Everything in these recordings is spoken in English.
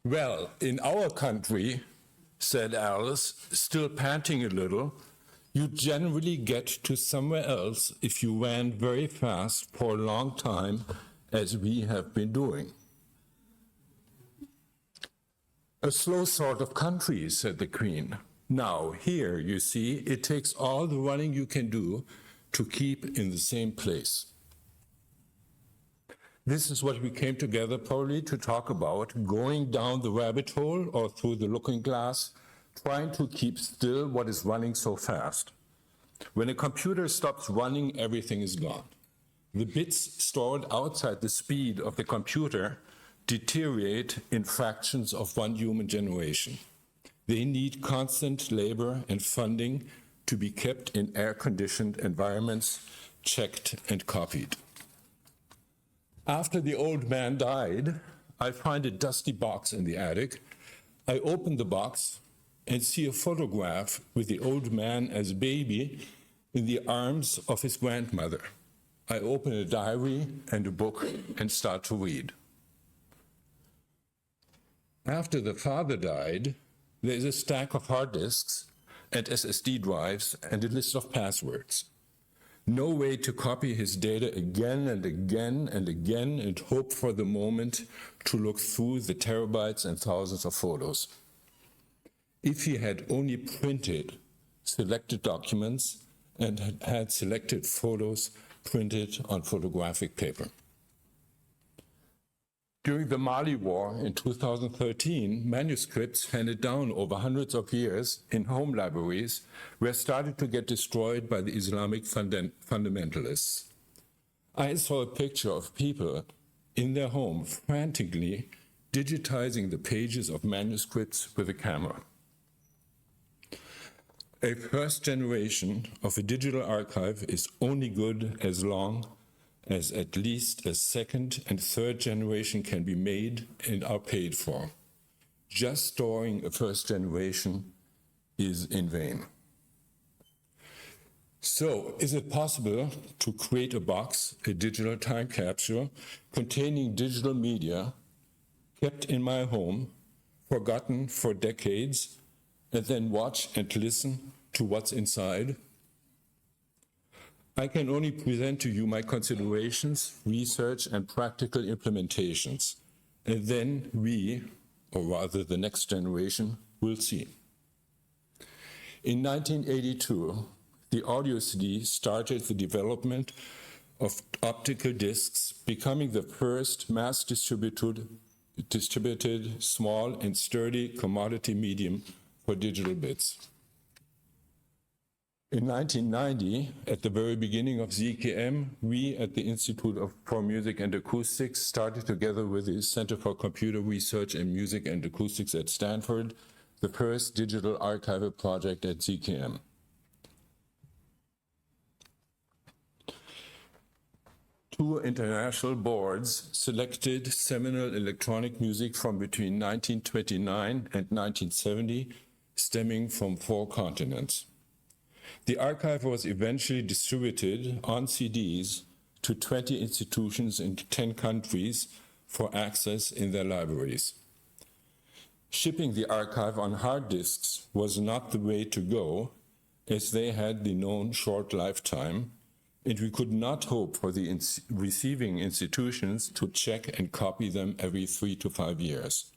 Well, in our country, said Alice, still panting a little, you generally get to somewhere else if you ran very fast for a long time, as we have been doing. A slow sort of country, said the Queen. Now, here, you see, it takes all the running you can do to keep in the same place. This is what we came together probably to talk about, going down the rabbit hole or through the looking glass, trying to keep still what is running so fast. When a computer stops running, everything is gone. The bits stored outside the speed of the computer deteriorate in fractions of one human generation. They need constant labor and funding to be kept in air-conditioned environments, checked and copied. After the old man died, I find a dusty box in the attic. I open the box and see a photograph with the old man as a baby in the arms of his grandmother. I open a diary and a book and start to read. After the father died, there is a stack of hard disks and SSD drives and a list of passwords. No way to copy his data again and again and again and hope for the moment to look through the terabytes and thousands of photos. If he had only printed selected documents and had selected photos printed on photographic paper. During the Mali War in 2013, manuscripts handed down over hundreds of years in home libraries were started to get destroyed by the Islamic fundamentalists. I saw a picture of people in their home frantically digitizing the pages of manuscripts with a camera. A first generation of a digital archive is only good as long as at least a second and third generation can be made and are paid for. Just storing a first generation is in vain. So, is it possible to create a box, a digital time capsule, containing digital media kept in my home, forgotten for decades, and then watch and listen to what's inside? I can only present to you my considerations, research, and practical implementations, and then we, or rather the next generation, will see. In 1982, the audio CD started the development of optical discs, becoming the first mass-distributed, small and sturdy commodity medium for digital bits. In 1990, at the very beginning of ZKM, we at the Institute for Music and Acoustics started together with the Center for Computer Research in Music and Acoustics at Stanford, the first digital archival project at ZKM. Two international boards selected seminal electronic music from between 1929 and 1970, stemming from 4 continents. The archive was eventually distributed on CDs to 20 institutions in 10 countries for access in their libraries. Shipping the archive on hard disks was not the way to go, as they had the known short lifetime, and we could not hope for the receiving institutions to check and copy them every 3 to 5 years.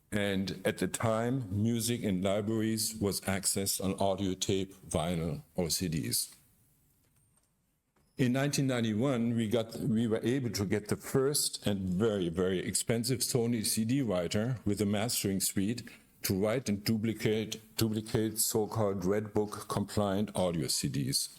And at the time, music in libraries was accessed on audio tape, vinyl, or CDs. In 1991, we were able to get the first and very, very expensive Sony CD writer with a mastering suite to write and duplicate so-called Red Book compliant audio CDs.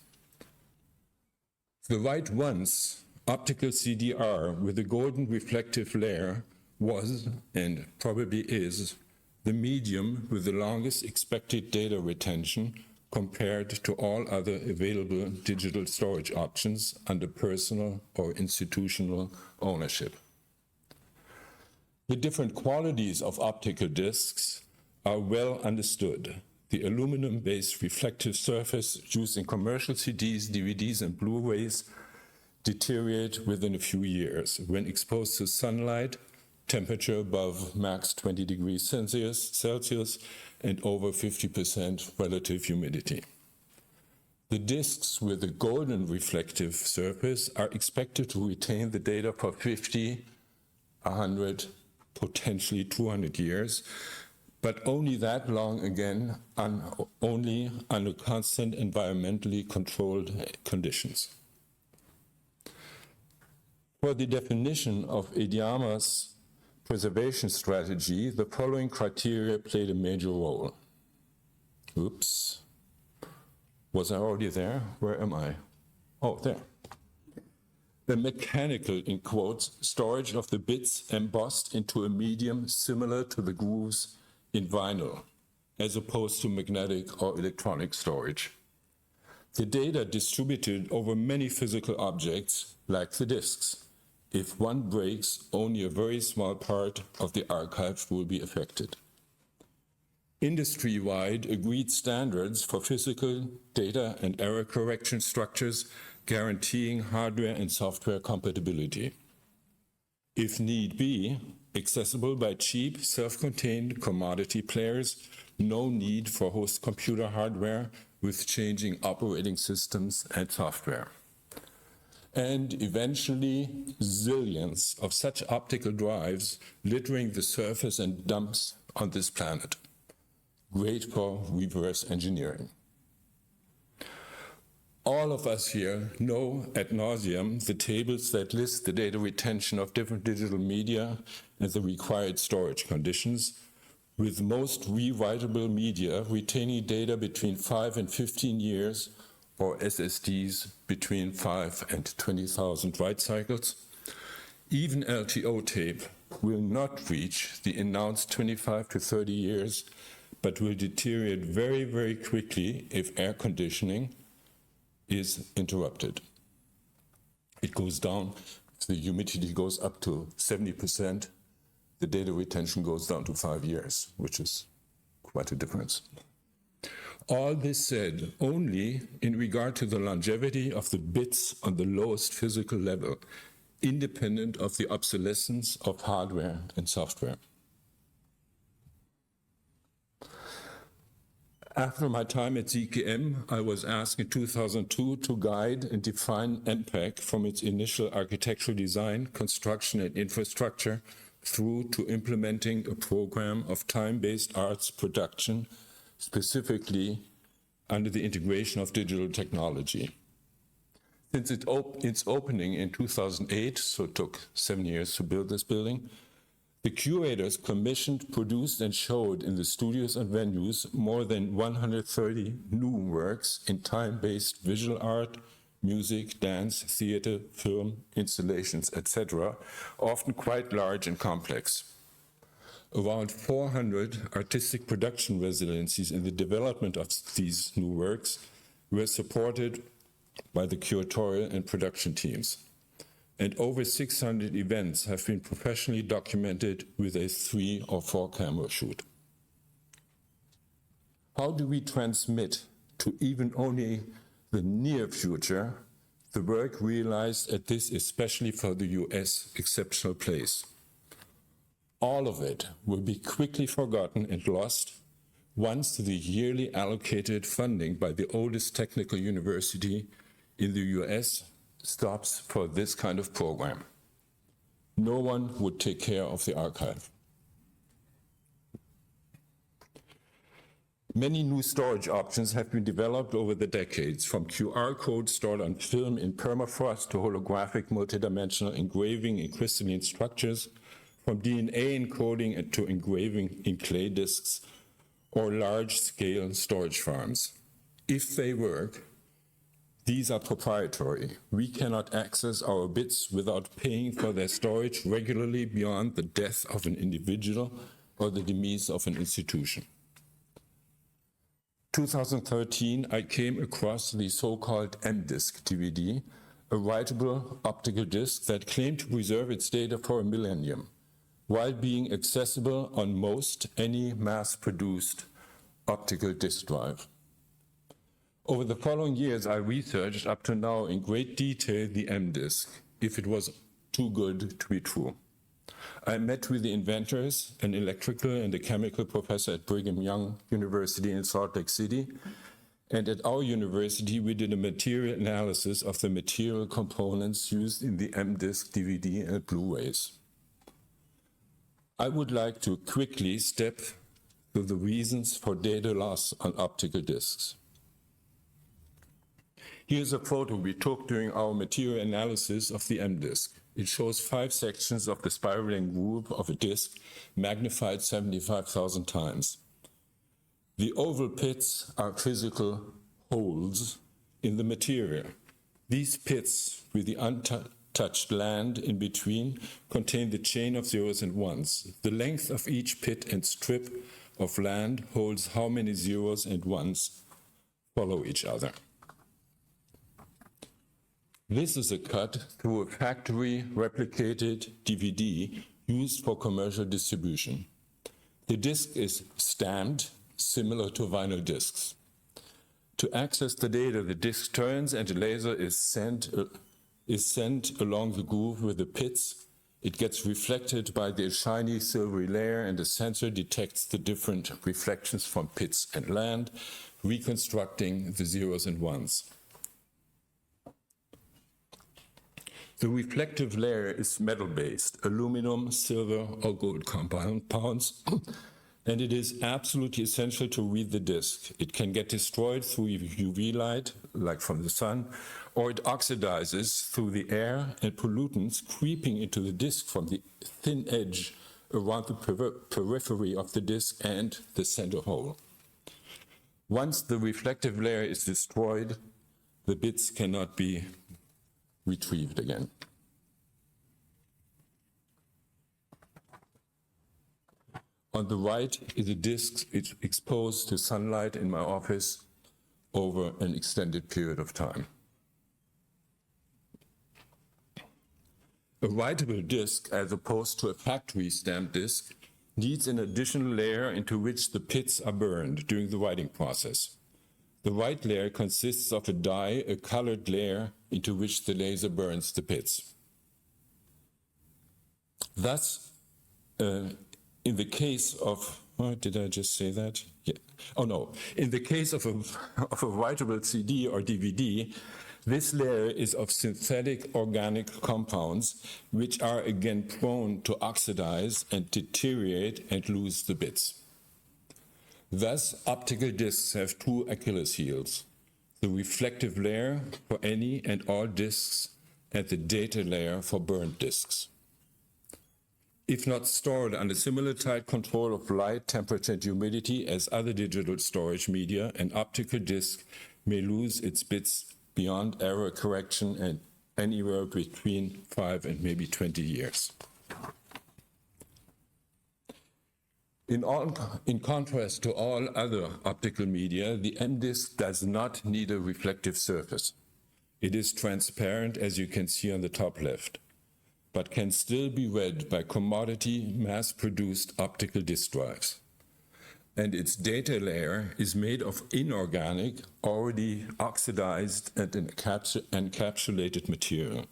The right ones, optical CDR with a golden reflective layer, was, and probably is, the medium with the longest expected data retention compared to all other available digital storage options under personal or institutional ownership. The different qualities of optical discs are well understood. The aluminum-based reflective surface used in commercial CDs, DVDs, and Blu-rays deteriorate within a few years when exposed to sunlight, temperature above max 20 degrees Celsius, and over 50% relative humidity. The disks with a golden reflective surface are expected to retain the data for 50, 100, potentially 200 years, but only that long again, only under constant environmentally controlled conditions. For the definition of Ediama's preservation strategy, the following criteria played a major role. Oops. Was I already there? Where am I? Oh, there. The mechanical, in quotes, storage of the bits embossed into a medium similar to the grooves in vinyl, as opposed to magnetic or electronic storage. The data distributed over many physical objects, like the disks. If one breaks, only a very small part of the archive will be affected. Industry-wide agreed standards for physical data and error correction structures guaranteeing hardware and software compatibility. If need be, accessible by cheap, self-contained commodity players, no need for host computer hardware with changing operating systems and software. And eventually, zillions of such optical drives littering the surface and dumps on this planet. Great for reverse engineering. All of us here know ad nauseum the tables that list the data retention of different digital media and the required storage conditions, with most rewritable media retaining data between 5 and 15 years, or SSDs between 5 and 20,000 write cycles. Even LTO tape will not reach the announced 25 to 30 years, but will deteriorate very, very quickly if air conditioning is interrupted. It goes down, the humidity goes up to 70%, the data retention goes down to 5 years, which is quite a difference. All this said only in regard to the longevity of the bits on the lowest physical level, independent of the obsolescence of hardware and software. After my time at ZKM, I was asked in 2002 to guide and define MPEG from its initial architectural design, construction, and infrastructure through to implementing a program of time-based arts production, specifically under the integration of digital technology. Since its opening in 2008, so it took 7 years to build this building, the curators commissioned, produced, and showed in the studios and venues more than 130 new works in time-based visual art, music, dance, theater, film, installations, etc., often quite large and complex. Around 400 artistic production residencies in the development of these new works were supported by the curatorial and production teams. And over 600 events have been professionally documented with a 3 or 4 camera shoot. How do we transmit to even only the near future the work realized at this, especially for the US, exceptional place? All of it will be quickly forgotten and lost once the yearly allocated funding by the oldest technical university in the US stops for this kind of program. No one would take care of the archive. Many new storage options have been developed over the decades, from QR codes stored on film in permafrost to holographic multidimensional engraving in crystalline structures, from DNA encoding to engraving in clay discs, or large-scale storage farms. If they work, these are proprietary. We cannot access our bits without paying for their storage regularly beyond the death of an individual or the demise of an institution. 2013, I came across the so-called M-Disc DVD, a writable optical disc that claimed to preserve its data for a millennium, while being accessible on most any mass-produced optical disk drive. Over the following years, I researched up to now in great detail the M-Disc, if it was too good to be true. I met with the inventors, an electrical and a chemical professor at Brigham Young University in Salt Lake City, and at our university we did a material analysis of the material components used in the M-Disc, DVD, and Blu-rays. I would like to quickly step through the reasons for data loss on optical discs. Here's a photo we took during our material analysis of the M-Disc. It shows 5 sections of the spiraling groove of a disc magnified 75,000 times. The oval pits are physical holes in the material. These pits, with the untouched land in between, contain the chain of zeros and ones. The length of each pit and strip of land holds how many zeros and ones follow each other. This is a cut through a factory replicated DVD used for commercial distribution. The disc is stamped, similar to vinyl discs. To access the data, the disc turns and a laser is sent along the groove with the pits. It gets reflected by the shiny silvery layer, and the sensor detects the different reflections from pits and land, reconstructing the zeros and ones. The reflective layer is metal-based, aluminum, silver, or gold compounds, and it is absolutely essential to read the disc. It can get destroyed through UV light, like from the sun, or it oxidizes through the air and pollutants creeping into the disc from the thin edge around the periphery of the disc and the center hole. Once the reflective layer is destroyed, the bits cannot be retrieved again. On the right is a disc exposed to sunlight in my office over an extended period of time. A writable disc, as opposed to a factory stamped disc, needs an additional layer into which the pits are burned during the writing process. The white layer consists of a dye, a colored layer, into which the laser burns the pits. Thus, in the case of, did I just say that? Yeah. Oh no, in the case of a writable CD or DVD, this layer is of synthetic organic compounds, which are again prone to oxidize and deteriorate and lose the bits. Thus, optical discs have 2 Achilles heels: the reflective layer for any and all discs and the data layer for burned discs. If not stored under similar tight control of light, temperature, and humidity as other digital storage media, an optical disc may lose its bits beyond error correction and anywhere between 5 and maybe 20 years. In contrast to all other optical media, the M-Disc does not need a reflective surface. It is transparent, as you can see on the top left, but can still be read by commodity mass-produced optical disk drives. And its data layer is made of inorganic, already oxidized and encapsulated material.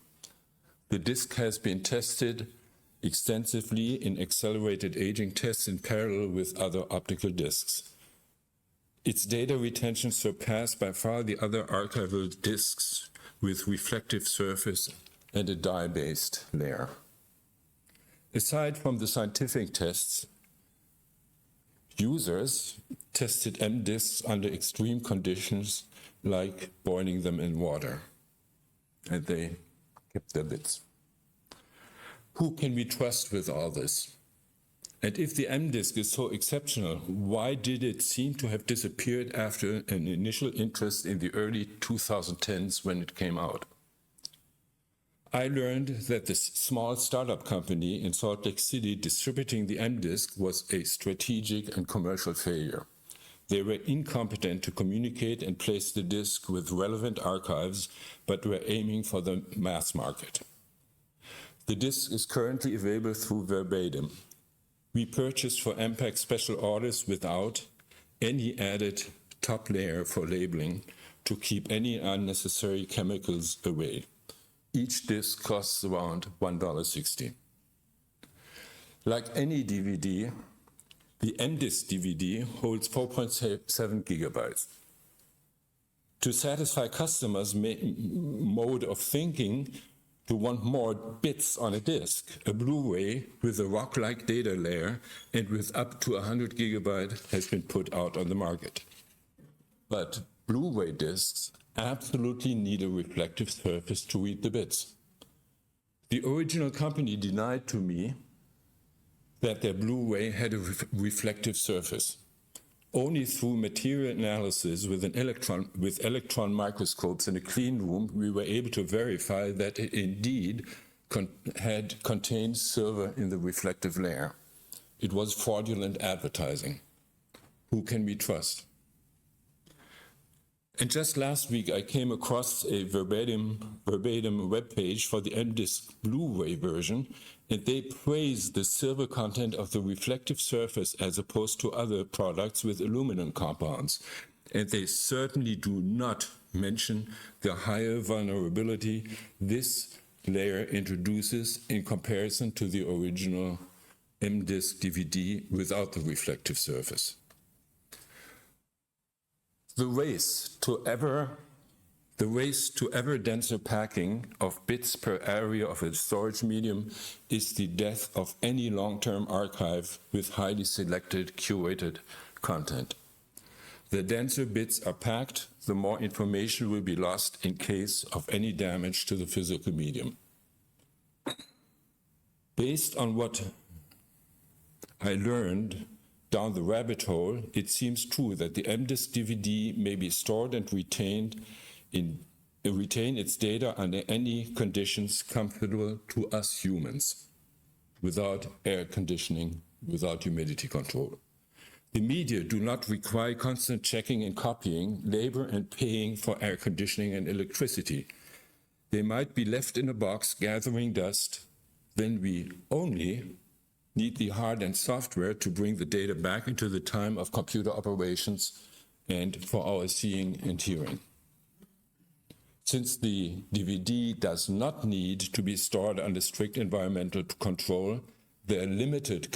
The disk has been tested extensively in accelerated aging tests in parallel with other optical disks. Its data retention surpassed by far the other archival disks with reflective surface and a dye-based layer. Aside from the scientific tests, users tested M-disks under extreme conditions, like boiling them in water, and they kept their bits. Who can we trust with all this? And if the M-Disc is so exceptional, why did it seem to have disappeared after an initial interest in the early 2010s when it came out? I learned that this small startup company in Salt Lake City distributing the M-Disc was a strategic and commercial failure. They were incompetent to communicate and place the disc with relevant archives, but were aiming for the mass market. The disc is currently available through Verbatim. We purchased for MPEG special orders without any added top layer for labeling to keep any unnecessary chemicals away. Each disc costs around $1.60. Like any DVD, the MDisk DVD holds 4.7 gigabytes. To satisfy customers' mode of thinking, to want more bits on a disk, a Blu-ray with a rock-like data layer and with up to 100 gigabyte has been put out on the market. But Blu-ray discs absolutely need a reflective surface to read the bits. The original company denied to me that their Blu-ray had a reflective surface. Only through material analysis with electron microscopes in a clean room, we were able to verify that it indeed contained silver in the reflective layer. It was fraudulent advertising. Who can we trust? And just last week, I came across a verbatim webpage for the MDisk Blu-ray version, and they praised the silver content of the reflective surface as opposed to other products with aluminum compounds. And they certainly do not mention the higher vulnerability this layer introduces in comparison to the original MDisk DVD without the reflective surface. The race to ever denser packing of bits per area of a storage medium is the death of any long-term archive with highly selected, curated content. The denser bits are packed, the more information will be lost in case of any damage to the physical medium. Based on what I learned down the rabbit hole, it seems true that the MDisk DVD may be stored and retain its data under any conditions comfortable to us humans, without air conditioning, without humidity control. The media do not require constant checking and copying, labor and paying for air conditioning and electricity. They might be left in a box gathering dust, then we only need the hard and software to bring the data back into the time of computer operations and for our seeing and hearing. Since the DVD does not need to be stored under strict environmental control, their limited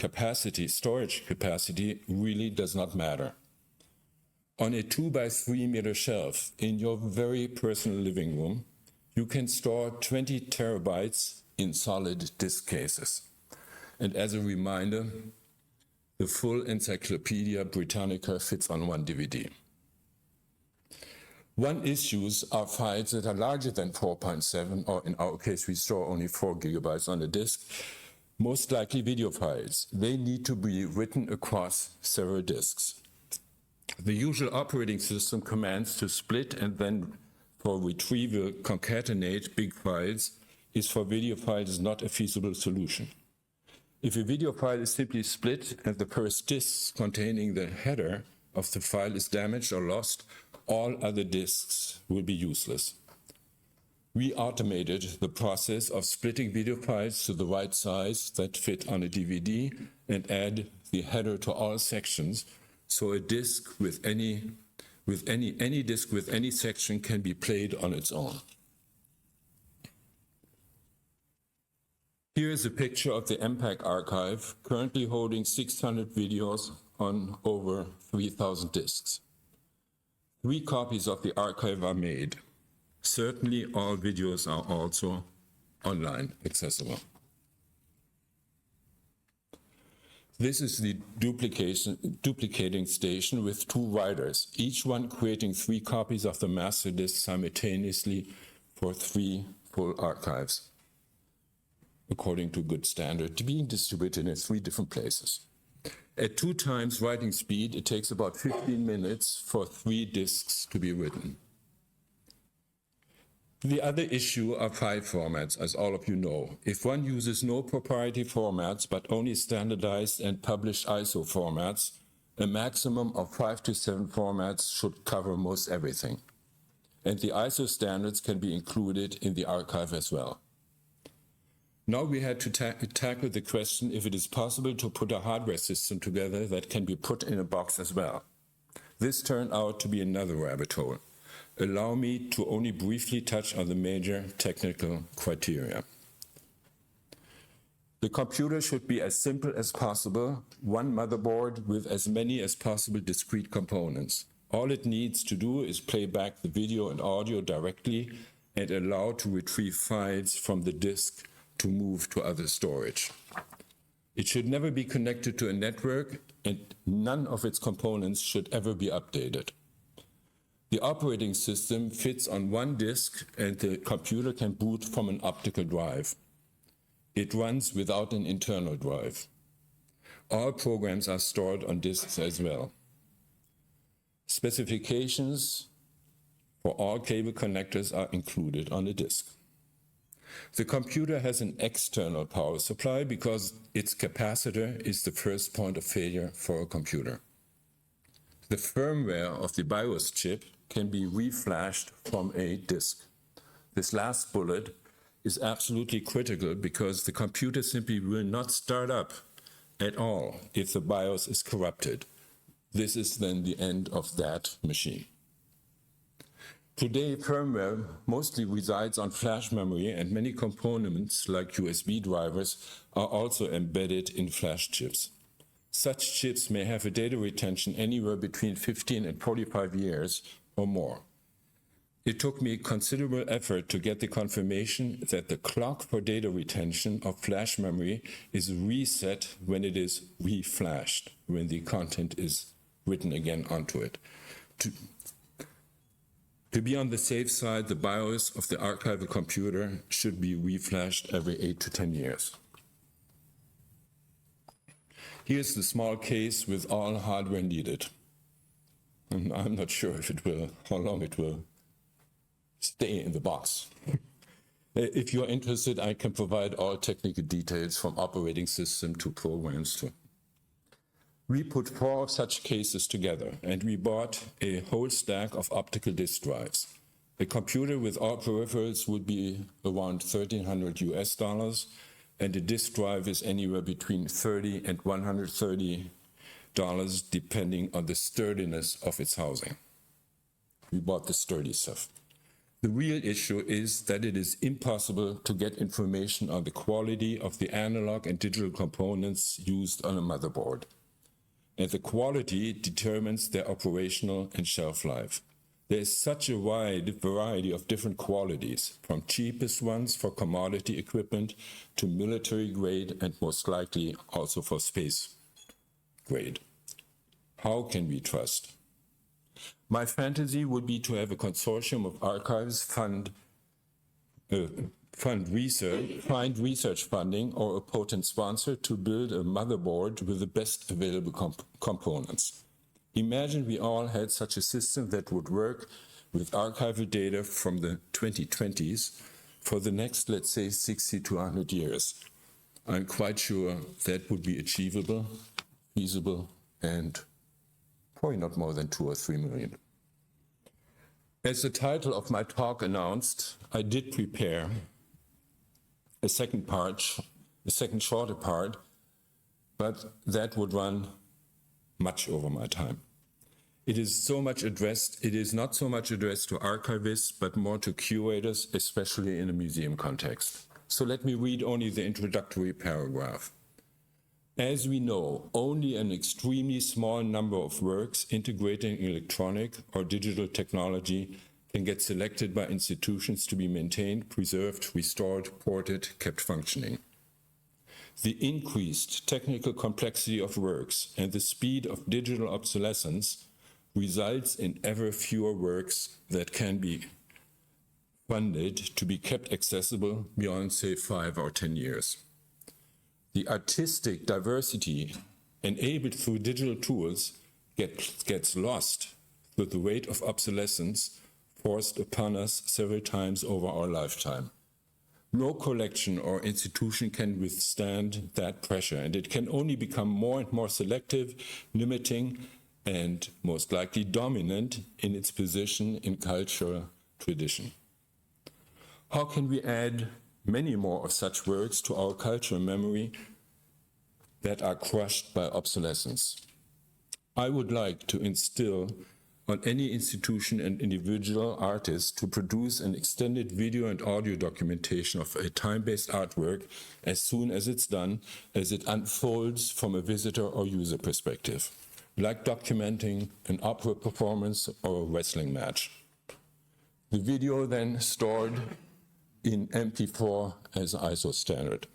storage capacity really does not matter. On a 2 by 3 meter shelf in your very personal living room, you can store 20 terabytes in solid disk cases. And as a reminder, the full Encyclopedia Britannica fits on one DVD. One issues are files that are larger than 4.7, or in our case, we store only 4 gigabytes on a disk, most likely video files. They need to be written across several disks. The usual operating system commands to split and then for retrieval concatenate big files is for video files not a feasible solution. If a video file is simply split and the first disk containing the header of the file is damaged or lost, all other disks will be useless. We automated the process of splitting video files to the right size that fit on a DVD and add the header to all sections, so a disk with any disk with any section can be played on its own. Here is a picture of the MPAC archive, currently holding 600 videos on over 3,000 disks. 3 copies of the archive are made. Certainly all videos are also online accessible. This is the duplicating station with 2 writers, each one creating 3 copies of the master disk simultaneously for 3 full archives, according to good standard, being distributed in 3 different places. At 2 times writing speed, it takes about 15 minutes for 3 disks to be written. The other issue are file formats, as all of you know. If one uses no proprietary formats, but only standardized and published ISO formats, a maximum of 5 to 7 formats should cover most everything. And the ISO standards can be included in the archive as well. Now we had to tackle the question if it is possible to put a hardware system together that can be put in a box as well. This turned out to be another rabbit hole. Allow me to only briefly touch on the major technical criteria. The computer should be as simple as possible, one motherboard with as many as possible discrete components. All it needs to do is play back the video and audio directly and allow to retrieve files from the disk to move to other storage. It should never be connected to a network, and none of its components should ever be updated. The operating system fits on one disk, and the computer can boot from an optical drive. It runs without an internal drive. All programs are stored on disks as well. Specifications for all cable connectors are included on the disk. The computer has an external power supply because its capacitor is the first point of failure for a computer. The firmware of the BIOS chip can be reflashed from a disk. This last bullet is absolutely critical because the computer simply will not start up at all if the BIOS is corrupted. This is then the end of that machine. Today, firmware mostly resides on flash memory, and many components like USB drivers are also embedded in flash chips. Such chips may have a data retention anywhere between 15 and 45 years or more. It took me considerable effort to get the confirmation that the clock for data retention of flash memory is reset when it is reflashed, when the content is written again onto it. To be on the safe side, the BIOS of the archival computer should be reflashed every 8 to 10 years. Here's the small case with all hardware needed. And I'm not sure if it will, how long it will stay in the box. If you're interested, I can provide all technical details from operating system to programs too. We put 4 of such cases together, and we bought a whole stack of optical disk drives. A computer with all peripherals would be around $1,300 US, and a disk drive is anywhere between $30 and $130, depending on the sturdiness of its housing. We bought the sturdy stuff. The real issue is that it is impossible to get information on the quality of the analog and digital components used on a motherboard. And the quality determines their operational and shelf life. There is such a wide variety of different qualities, from cheapest ones for commodity equipment to military grade and most likely also for space grade. How can we trust? My fantasy would be to have a consortium of archives find research funding or a potent sponsor to build a motherboard with the best available components. Imagine we all had such a system that would work with archival data from the 2020s for the next, let's say, 60 to 100 years. I'm quite sure that would be achievable, feasible, and probably not more than 2 or 3 million. As the title of my talk announced, I did prepare a second shorter part, but that would run much over my time. It is not so much addressed to archivists, but more to curators, especially in a museum context. So let me read only the introductory paragraph. As we know, only an extremely small number of works integrating electronic or digital technology can get selected by institutions to be maintained, preserved, restored, ported, kept functioning. The increased technical complexity of works and the speed of digital obsolescence results in ever fewer works that can be funded to be kept accessible beyond, say, 5 or 10 years. The artistic diversity enabled through digital tools gets lost with the weight of obsolescence forced upon us several times over our lifetime. No collection or institution can withstand that pressure, and it can only become more and more selective, limiting, and most likely dominant in its position in cultural tradition. How can we add many more of such works to our cultural memory that are crushed by obsolescence? I would like to instill on any institution and individual artist to produce an extended video and audio documentation of a time-based artwork as soon as it's done, as it unfolds from a visitor or user perspective, like documenting an opera performance or a wrestling match. The video then stored in MP4 as ISO standard.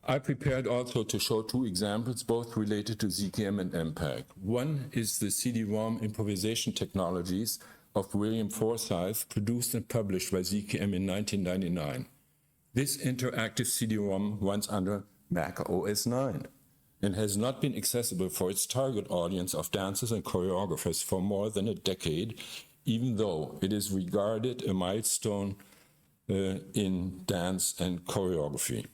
I prepared also to show two examples, both related to ZKM and MPEG. One is the CD-ROM improvisation technologies of William Forsythe, produced and published by ZKM in 1999. This interactive CD-ROM runs under Mac OS 9 and has not been accessible for its target audience of dancers and choreographers for more than a decade, even though it is regarded a milestone in dance and choreography.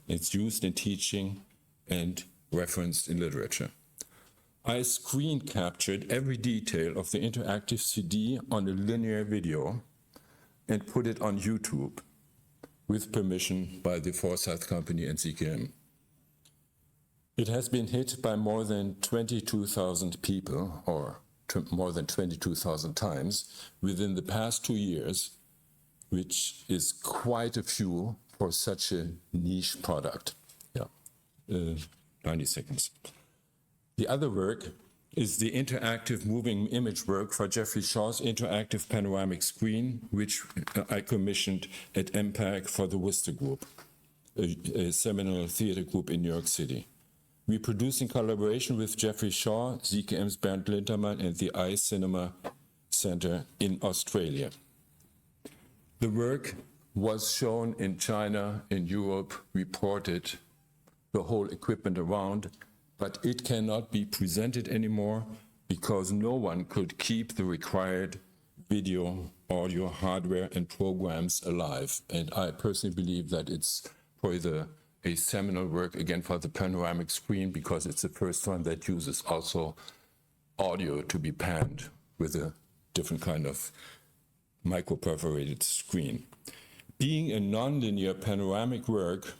It's used in teaching and referenced in literature. I screen captured every detail of the interactive CD on a linear video and put it on YouTube with permission by the Forsythe Company and ZKM. It has been hit by more than 22,000 people, or more than 22,000 times, within the past 2 years, which is quite a few for such a niche product. 90 seconds. The other work is the interactive moving image work for Jeffrey Shaw's interactive panoramic screen, which I commissioned at MPAG for the Worcester Group, a seminal theater group in New York City. We produced in collaboration with Jeffrey Shaw, ZKM's Bernd Lintermann, and the iCinema Center in Australia. The work was shown in China, in Europe, reported the whole equipment around, but it cannot be presented anymore because no one could keep the required video, audio, hardware, and programs alive. And I personally believe that it's probably a seminal work, again, for the panoramic screen, because it's the first one that uses also audio to be panned with a different kind of micro-perforated screen. Being a nonlinear panoramic work,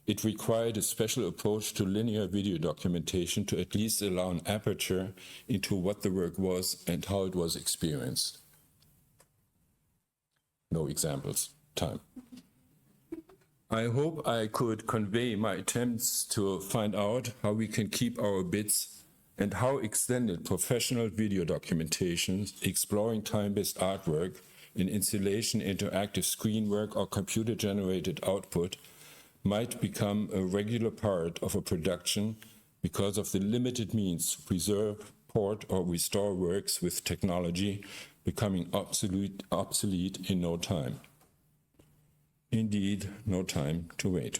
it required a special approach to linear video documentation to at least allow an aperture into what the work was and how it was experienced. No examples. Time. I hope I could convey my attempts to find out how we can keep our bits and how extended professional video documentations exploring time-based artwork in installation, interactive screen work, or computer-generated output might become a regular part of a production because of the limited means to preserve, port, or restore works with technology becoming obsolete in no time. Indeed, no time to wait.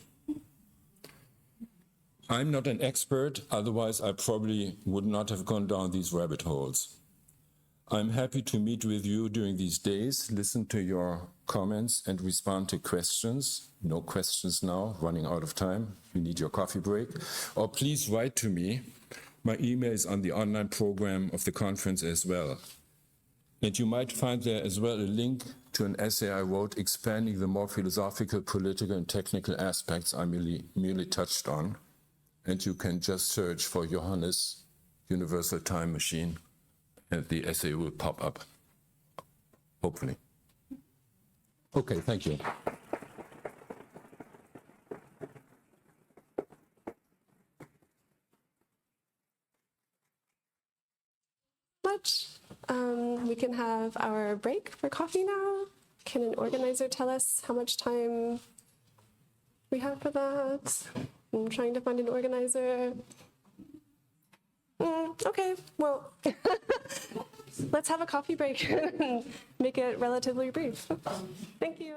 I'm not an expert, otherwise I probably would not have gone down these rabbit holes. I'm happy to meet with you during these days, listen to your comments and respond to questions. No questions now, running out of time. You need your coffee break. Or please write to me. My email is on the online program of the conference as well. And you might find there as well a link to an essay I wrote expanding the more philosophical, political, and technical aspects I merely touched on. And you can just search for Johannes, Universal Time Machine, and the essay will pop up, hopefully. Okay, thank you. We can have our break for coffee now. Can an organizer tell us how much time we have for that? I'm trying to find an organizer. Okay, well, let's have a coffee break and make it relatively brief. Thank you.